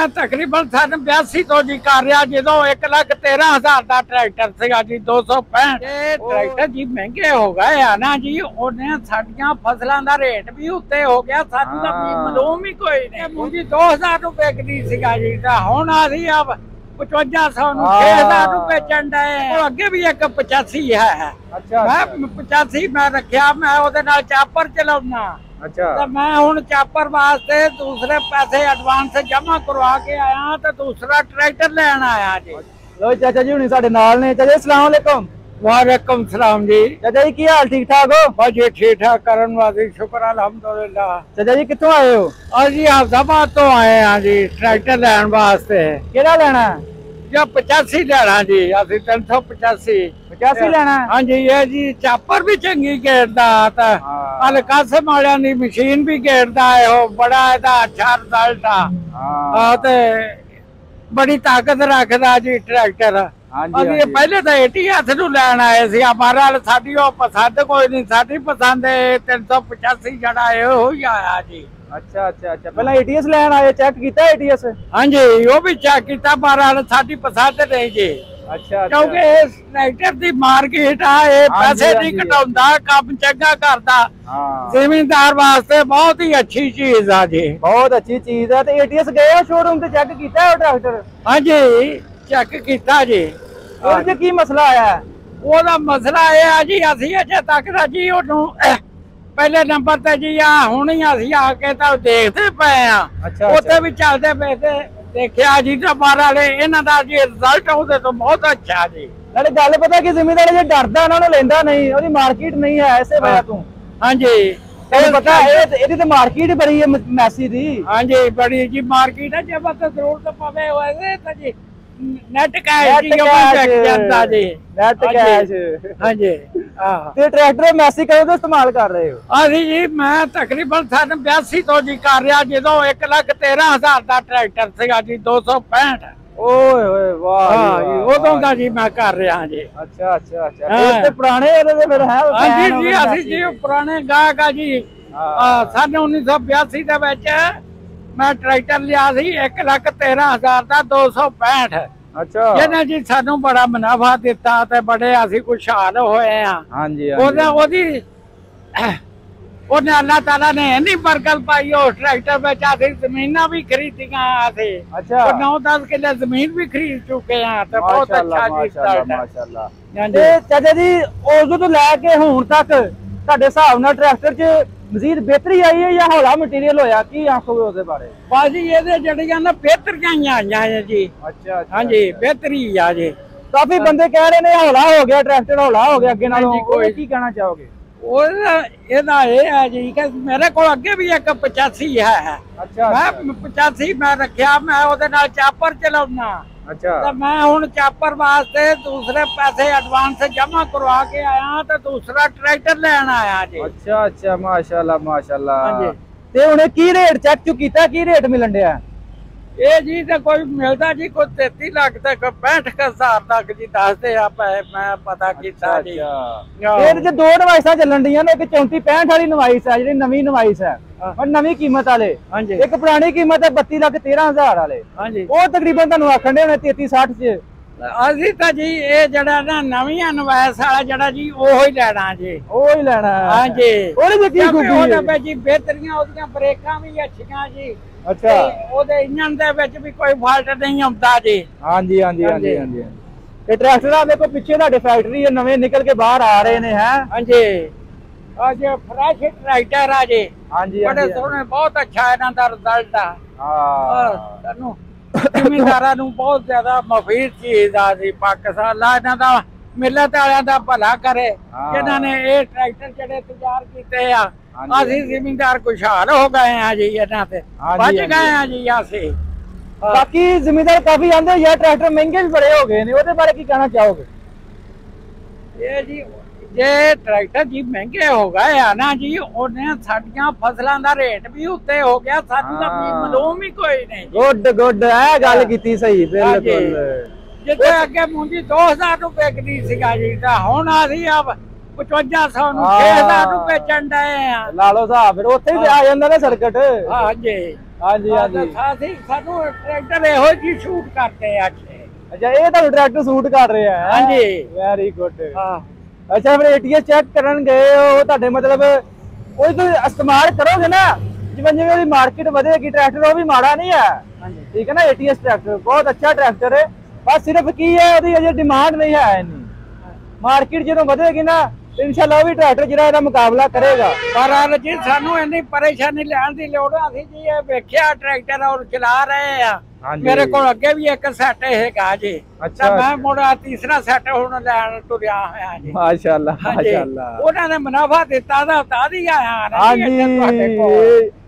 मैं तकरीबन सन 82 तो जी कर रहा जो 1,13,000 का ट्रैक्टर सीगा जी 265। ट्रैक्टर जी महंगे हो गए है ना जी, उन्हें साडियां फसलों का रेट भी उत्ते हो गया, सानू तां मालूम ही कोई नहीं। मुझे 2,000 रुपए की सीगा जी, हुण असीं अब 5500 ਨੂੰ 6000 रुपए चढ़ है। अगे भी एक 85 है। अच्छा, मैं 85 मैं रखिया, मैं ओदे नाल चापर चलाउना। अच्छा, तो मैं हुण चापर वास्ते दूसरे पैसे एडवांस जमा करवा के आया, तो दूसरा ट्रैक्टर लेन आया जी। लो चाचा जी हुणी साडे नाल ने। चाचा अस्सलाम वालेकुम। वालेकुम सलाम जी। चाचा जी की हाल, ठीक ठाक हो? बस जी ठीक ठाक करन वाली, शुक्र अल्हम्दुलिल्लाह। चाचा जी कित्थों आए हो? जी हैदराबाद तो आए हैं जी ट्रैक्टर लैन वास्ते। केड़ा लेना? 85 लेना जी, अभी 385 लेना। हाँ जी, ये जी चापर भी चंगी गेरदा, हल्का समालिया दी मशीन भी गेरदा है, वो बड़ा एदा अच्छा रिजल्ट आ, बड़ी ताकत रखदा जी ट्रैक्टर। अभी पहले तो ATS नूं लैन आए सी, बहरहाल साडी ओ पसंद कोई नहीं, साडी पसंद 385 जड़ा हो ही आया जी। अच्छा अच्छा अच्छा, पहला ATS लैन आए, चेक कीता ATS? हाँ जी, वो भी चेक कीता, बहरहाल साडी पसंद नहीं जी। अच्छा, क्योंकि इस ट्रैक्टर दी मार्केट है, पैसे नहीं घटाउंदा, काम चंगा करदा, जमींदार वास्ते बहुत ही अच्छी चीज है जी, बहुत अच्छी चीज है। तो ATS गए शोरूम ते चेक कीता है ट्रैक्टर? हाँ जी, चेक कीता जी। ਉਹਦੇ ਕੀ ਮਸਲਾ ਆਇਆ? ਉਹਦਾ ਮਸਲਾ ਇਹ ਆ ਜੀ, ਅਸੀਂ ਅਜੇ ਤੱਕ ਦਾ ਜੀ ਉਹਨੂੰ ਪਹਿਲੇ ਨੰਬਰ ਤੇ ਜੀ ਆ ਹੁਣ ਹੀ ਅਸੀਂ ਆ ਕੇ ਤਾਂ ਦੇਖਦੇ ਪਏ ਆ, ਉੱਥੇ ਵੀ ਚੱਲਦੇ ਪਏ ਤੇ ਦੇਖਿਆ ਜੀ ਦੁਬਾਰਾ ਵਾਲੇ ਇਹਨਾਂ ਦਾ ਜੀ ਰਿਜ਼ਲਟ ਉਹਦੇ ਤੋਂ ਬਹੁਤ ਅੱਛਾ ਜੀ। ਨਾਲੇ ਗੱਲ ਪਤਾ ਕਿ ਜ਼ਿਮੀਂਦਾਰ ਜੇ ਡਰਦਾ ਉਹਨਾਂ ਨੂੰ ਲੈਂਦਾ ਨਹੀਂ, ਉਹਦੀ ਮਾਰਕੀਟ ਨਹੀਂ ਹੈ ਇਸੇ ਵਜ੍ਹਾ ਤੋਂ। ਹਾਂਜੀ, ਤੁਹਾਨੂੰ ਪਤਾ ਇਹਦੀ ਤੇ ਮਾਰਕੀਟ ਬੜੀ ਹੈ ਮੈਸੀ ਦੀ। ਹਾਂਜੀ, ਬੜੀ ਜੀ ਮਾਰਕੀਟ ਹੈ, ਜੇ ਬਸ ਜ਼ਰੂਰਤ ਪਵੇ ਹੋਵੇ ਤਾਂ ਜੀ नेट कैश जाता जी, नेट कैश। हाँ जी, ते ट्रैक्टर मैसी कदों तो इस्तेमाल कर रहे हो? अभी जी मैं तकरीबन सन 82 तो जी कर रहा जो 1,13,000 का ट्रैक्टर सीगा जी 265। ओए ओए वाह, उदों दा जी मैं कर रहा जी। अच्छा अच्छा अच्छा, ते पुराने फिर है? हाँ जी जी, असी जी पुराने गाहक आ जी। सन 1982 दे विच मैं ट्रैक्टर लिया सी 1,13,000 का 265। अच्छा, जिन्हें जी सानू बड़ा मुनाफा दिता ते बड़े असी खुशहाल होए हैं। हाँ जी, ओने अल्लाह ताला ने इन्नी बरकत पाई उस ट्रैक्टर में, असी जमीना भी खरीदियां। अच्छा, 9-10 किले जमीन भी खरीद चुके हैं, तो बहुत अच्छा जी माशाअल्लाह। चाचा जी उस तो लैके हुण तक तुहाडे हिसाब नाल ट्रैक्टर च मजीद बेहतरी आई है या हौला मटीरियल होया, की आखोगे उसदे बारे? बाजी ये जड़ियां ना बेहतरियां ही आईयां हैं जी। अच्छा, हाँ जी, बेहतरी आ जी। काफी बंदे कह रहे हैं हौला हो गया ट्रैक्टर, हौला हो गया अगे नालों, कोई की कहना चाहोगे? ਇਹਦਾ ਇਹ ਹੈ ਜੀ ਕਿ ਮੇਰੇ ਕੋਲ ਅੱਗੇ ਵੀ ਇੱਕ 85 ਹੈ। ਅੱਛਾ, ਮੈਂ 85 ਮੈਂ ਰੱਖਿਆ, ਮੈਂ ਉਹਦੇ ਨਾਲ ਚਾਪਰ ਚਲਾਉਣਾ। अच्छा, तो मैं हुण चापर वास्ते दूसरे पैसे एडवांस जमा करवा के आया, तो दूसरा ट्रैक्टर लेन आया जी। अच्छा अच्छा, माशाल्लाह माशाल्लाह। ते हुणे की रेट चेक चुक कीता, की रेट मिलन दिया? ये जी तो कोई मिलता जी कोई 33 लाख तक 65,000 तक जी दसदे आ, मैं पता कीता जी। फिर जे दो नवाइसां चलन दियां ने, एक 34-65 वाली नवाइस है, जेहड़ी नवी नवाइस है और नवी कीमत वाले, एक पुरानी कीमत है 32,13,000 वाले। वो तकरीबन तुहानू आखण दे 33-60 च। ਅਸੀਂ ਤਾਂ ਜੀ ਇਹ ਜਿਹੜਾ ਨਾ ਨਵੀਆਂ ਨਵਾਇਸ ਵਾਲਾ ਜਿਹੜਾ ਜੀ ਉਹ ਹੀ ਲੈਣਾ ਜੀ, ਉਹ ਹੀ ਲੈਣਾ। ਹਾਂਜੀ, ਉਹਦੇ ਵਿੱਚ ਕੀ ਖੂਬੀ ਹੈ? ਉਹਦੇ ਵਿੱਚ ਜੀ ਬਿਹਤਰੀਆਂ, ਉਹਦੀਆਂ ਬ੍ਰੇਕਾਂ ਵੀ ਅੱਛੀਆਂ ਜੀ। ਅੱਛਾ, ਉਹਦੇ ਇੰਜਨ ਦੇ ਵਿੱਚ ਵੀ ਕੋਈ ਫਾਲਟ ਨਹੀਂ ਆਉਂਦਾ ਜੀ। ਹਾਂਜੀ ਹਾਂਜੀ ਹਾਂਜੀ ਹਾਂਜੀ। ਤੇ ਟਰੈਕਟਰਾਂ ਦੇਖੋ ਪਿੱਛੇ ਤੁਹਾਡੇ ਫੈਕਟਰੀ ਨਵੇਂ ਨਿਕਲ ਕੇ ਬਾਹਰ ਆ ਰਹੇ ਨੇ ਹੈ। ਹਾਂਜੀ, ਅੱਜ ਫਰੈਸ਼ ਟਰੈਕਟਰ ਆ ਜੀ। ਹਾਂਜੀ, ਬੜੇ ਸੋਹਣੇ, ਬਹੁਤ ਅੱਛਾ ਇਹਨਾਂ ਦਾ ਰਿਜ਼ਲਟ ਆ। ਹਾਂ, ਤੁਹਾਨੂੰ ਜ਼ਿਮੀਂਦਾਰਾਂ ਨੂੰ ਬਹੁਤ ਜ਼ਿਆਦਾ ਮਫੀਦ ਚੀਜ਼ ਆ ਜੀ। ਪਾਕਿਸਤਾਨ ਅੱਲਾਹ ਇਹਨਾਂ ਦਾ ਮਿਲਤ ਵਾਲਿਆਂ ਦਾ ਭਲਾ ਕਰੇ, ਜਿਨ੍ਹਾਂ ਨੇ ਇਹ ਟਰੈਕਟਰ ਜਿਹੜੇ ਤਿਆਰ ਕੀਤੇ ਆ। ਅਸੀਂ ਜ਼ਿਮੀਂਦਾਰ ਖੁਸ਼ਹਾਲ ਹੋ ਗਏ ਆ ਜੀ, ਇਹਨਾਂ ਤੇ ਬਚ ਗਏ ਆ ਜੀ ਅਸੀਂ। ਬਾਕੀ ਜ਼ਿਮੀਂਦਾਰ ਕਾਫੀ ਆਂਦੇ ਯਾਰ ट्रैक्टर महंगे भी बड़े हो गए ने, ਉਹਦੇ ਬਾਰੇ ਕੀ ਕਹਿਣਾ ਚਾਹੋਗੇ? ਇਹ ਜੀ ਜੇ ट्रैक्टर जी महंगे हो गए है ना जी, ਉਹਨੇ ਸਾਡੀਆਂ ਫਸਲਾਂ ਦਾ ਰੇਟ ਵੀ ਉੱਤੇ ਹੋ ਗਿਆ, ਸਾਨੂੰ ਤਾਂ ਮਾਲੂਮ ਹੀ ਕੋਈ ਨਹੀਂ। ਗੁੱਡ ਗੁੱਡ, ਇਹ ਗੱਲ ਕੀਤੀ ਸਹੀ, ਬਿਲਕੁਲ। ਜਿੱਥੇ ਅੱਗੇ ਮੁੰਡੀ 2,000 रुपए ਦੀ ਸੀਗਾ ਜੀ, ਤਾਂ ਹੁਣ ਅਸੀਂ ਆਪ 5500 ਨੂੰ 6,000 रुपए ਚੰਡ ਆਏ ਆ। ਲਾ ਲਓ ਹਿਸਾਬ, ਫਿਰ ਉੱਥੇ ਹੀ ਆ ਜਾਂਦਾ ਨਾ ਸਰਕਟ। ਹਾਂਜੀ, हाँ जी हाँ जी सानू ट्रैक्टर ਇਹੋ ਜੀ ਸ਼ੂਟ ਕਰਦੇ ਆ अच्छा ये तो ट्रैक्टर शूट कर रहे हैं हाँ जी वेरी गुड हाँ अच्छा फिर एटीएस चेक करन गए हो ਤੁਹਾਡੇ मतलब कोई तो इस्तेमाल करोगे ना जिवें जिवें मार्केट बढ़ेगी ट्रैक्टर वो भी माड़ा नहीं है ठीक है ना एटीएस ट्रैक्टर बहुत अच्छा ट्रैक्टर है बस सिर्फ की है ਉਹਦੀ ਅਜੇ डिमांड नहीं है इन्नी मार्केट ਜਦੋਂ ਵਧੇਗੀ ना इंशाल्लाह भी ट्रैक्टर ਜਿਹੜਾ ਇਹਦਾ ਮੁਕਾਬਲਾ ਕਰੇਗਾ ਪਰ ਜੀ ਸਾਨੂੰ ਇੰਨੀ ਪਰੇਸ਼ਾਨੀ ਲੈਣ ਦੀ ਲੋੜ ਆ ਅਸੀਂ ਜੀ ਇਹ ਵੇਖਿਆ ਟਰੈਕਟਰ ਔਰ ਚਲਾ ਰਹੇ ਆ ਮੇਰੇ ਕੋਲ ਅੱਗੇ ਵੀ ਇੱਕ ਸੈੱਟ ਹੈਗਾ ਜੀ ਅੱਛਾ ਮੈਂ ਮੋੜਾ ਤੀਸਰਾ ਸੈੱਟ ਹੁਣ ਲੈਣ ਤੁਰਿਆ ਹੋਇਆ ਜੀ ਮਾਸ਼ਾਅੱਲਾ ਮਾਸ਼ਾਅੱਲਾ ਉਹਨਾਂ ਨੇ ਮੁਨਾਫਾ ਦਿੱਤਾ ਤਾਂ ਉਤਾਰ ਹੀ ਆਇਆ ਹਾਂਜੀ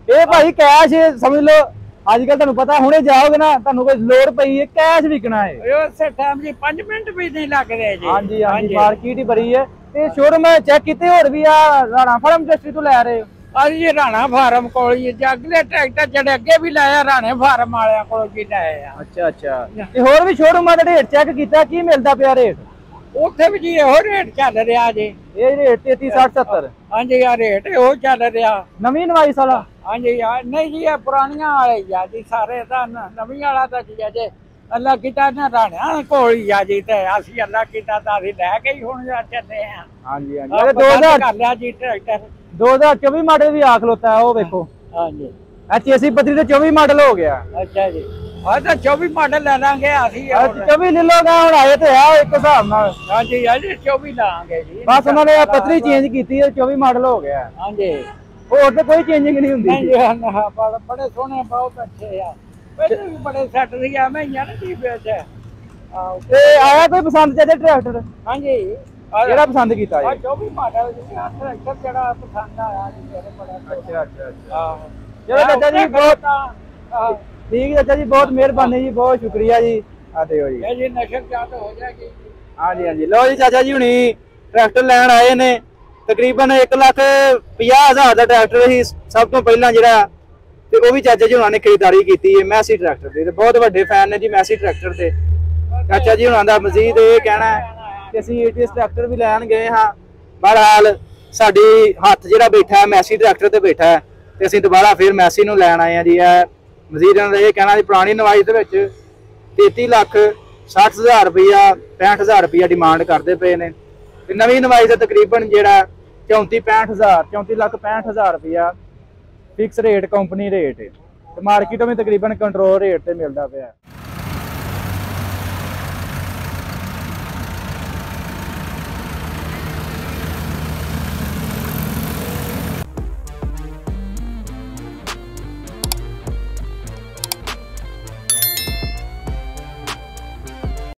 ਇਹ ਭਾਈ ਕੈਸ਼ ਸਮਝ ਲਓ ਅੱਜ ਕੱਲ ਤੁਹਾਨੂੰ ਪਤਾ ਹੁਣੇ ਜਾਓਗੇ ਨਾ ਤੁਹਾਨੂੰ ਕੋਈ ਲੋੜ ਪਈ ਹੈ ਕੈਸ਼ ਵਿਕਣਾ ਹੈ ਉਸੇ ਟਾਈਮ ਜੀ 5 ਮਿੰਟ ਵੀ ਨਹੀਂ ਲੱਗਦੇ ਜੀ ਹਾਂਜੀ ਹਾਂਜੀ ਮਾਰਕੀਟ ਹੀ ਬੜੀ ਹੈ ਤੇ ਸ਼ੋਰੂਮ ਚੈੱਕ ਕੀਤੇ ਹੋਰ ਵੀ ਆ ਰਾਣਾ ਫਾਰਮ ਇੰਡਸਟਰੀ ਤੋਂ ਲੈ ਰਹੇ ਅਸੀਂ ਜੀ ਰਾਣਾ ਫਾਰਮ ਕੋਲ ਹੀ ਅਗਲੇ ਟਰੈਕਟਰ ਜਿਹੜੇ ਅੱਗੇ ਵੀ ਲਾਇਆ ਰਾਣੇ ਫਾਰਮ ਵਾਲਿਆਂ ਕੋਲ ਕੀ ਲਾਏ ਆ ਅੱਛਾ ਅੱਛਾ ਤੇ ਹੋਰ ਵੀ ਸ਼ੋਰੂਮਾਂ ਦਾ ਰੇਟ ਚੈੱਕ ਕੀਤਾ ਕੀ ਮਿਲਦਾ ਪਿਆ ਰੇਟ ਉੱਥੇ ਵੀ ਜੀ ਇਹੋ ਰੇਟ ਚੱਲ ਰਿਹਾ ਜੀ ਇਹ ਰੇਟ 33 60 70 ਹਾਂਜੀ ਆ ਰੇਟ ਇਹੋ ਚੱਲ ਰਿਹਾ ਨਵੀਂ ਨਵਾਈ ਸਾਲਾ ਹਾਂਜੀ ਨਹੀਂ ਜੀ ਇਹ ਪੁਰਾਣੀਆਂ ਵਾਲੇ ਆ ਜੀ ਸਾਰੇ ਤਾਂ ਨਵੀਂ ਵਾਲਾ ਤਾਂ ਜੀ ਅਜੇ ਅੱਲਾ ਕੀਤਾ ਨਾ ਰਾਣਿਆਂ ਕੋਲ ਹੀ ਆ ਜੀ ਤੇ ਅਸੀਂ ਅੱਲਾ ਕੀਤਾ ਤਾਂ ਅਸੀਂ ਲੈ ਕੇ ਹੀ ਹੁਣ ਚੱਲੇ ਆ ਹਾਂਜੀ ਹਾਂਜੀ 2000 ਕਰ ਲਿਆ ਜੀ ਟਰੈਕਟਰ 2024 ਮਾਡਲ ਵੀ ਆ ਖਲੋਤਾ ਹੈ ਉਹ ਵੇਖੋ ਹਾਂਜੀ ਅੱਛੀ ਪਤਰੀ ਤੇ 24 ਮਾਡਲ ਹੋ ਗਿਆ ਅੱਛਾ ਜੀ ਆ ਤਾਂ 24 ਮਾਡਲ ਲੈ ਲਾਂਗੇ ਅਸੀਂ 24 ਲੈ ਲੋਗਾ ਹੁਣ ਆਏ ਤੇ ਆ ਇੱਕ ਹਿਸਾਬ ਨਾਲ ਹਾਂਜੀ ਹਾਂਜੀ 24 ਲਾਂਗੇ ਜੀ ਬਸ ਉਹਨਾਂ ਨੇ ਪਤਰੀ ਚੇਂਜ ਕੀਤੀ ਹੈ 24 ਮਾਡਲ ਹੋ ਗਿਆ ਹਾਂਜੀ ਹੋਰ ਤੇ ਕੋਈ ਚੇਂਜਿੰਗ ਨਹੀਂ ਹੁੰਦੀ ਨਹੀਂ ਬੜੇ ਸੋਹਣੇ ਬਹੁਤ ਅੱਛੇ ਆ ਪਹਿਲੇ ਵੀ ਬੜੇ ਸੈੱਟ ਸੀ ਆ ਮੈਂ ਯਾਰ ਕੀ ਵੇਚ ਤੇ ਆਇਆ ਕੋਈ ਪਸੰਦ ਚਾਹੇ ਟਰੈਕਟਰ ਹਾਂਜੀ ਕਿਹੜਾ ਪਸੰਦ ਕੀਤਾ ਜੀ 24 ਮਾਡਲ ਜਿਹੜਾ ਟਰੈਕਟਰ ਜਿਹੜਾ ਪਸੰਦ ਆਇਆ ਜੀ ਮੇਰੇ ਬੜਾ ਅੱਛਾ ਅੱਛਾ ਅੱਛਾ ਚਲੋ ਚਾਚਾ ਜੀ ਬਹੁਤ ठीक है चाचा जी बहुत मेहरबानी जी बहुत शुक्रिया जी आते हो जी जी नशर जात हो जाएगी हाँ जी लो जी चाचा जी हुणी ट्रैक्टर लैन आए ने तकरीबन 1,50,000 का ट्रैक्टर ही सब तो पहला जिहड़ा ते वो भी चाचा जी हुणां ने खरीदारी की है मैसी ट्रैक्टर दी बहुत वड्डे फैन ने जी मैसी ट्रैक्टर दे चाचा जी हुणां दा मजीद ये कहना है कि असीं एटीएस ट्रैक्टर भी लैन गए हाँ बहरहाल साडी हत्थ जिहड़ा बैठा है मैसी ट्रैक्टर ते बैठा है ते असीं दोबारा फिर मैसी नूं लैन आए हैं जी मजीद ये कहना पुरानी नवाई 33,60,000 रुपया 65,000 रुपया डिमांड करते पे ने नवी नवाई से तकरीबन जो 34,65,000 34,65,000 रुपया फिक्स रेट कंपनी रेट मार्केटों में तकरीबन कंट्रोल रेट से मिलता पाया।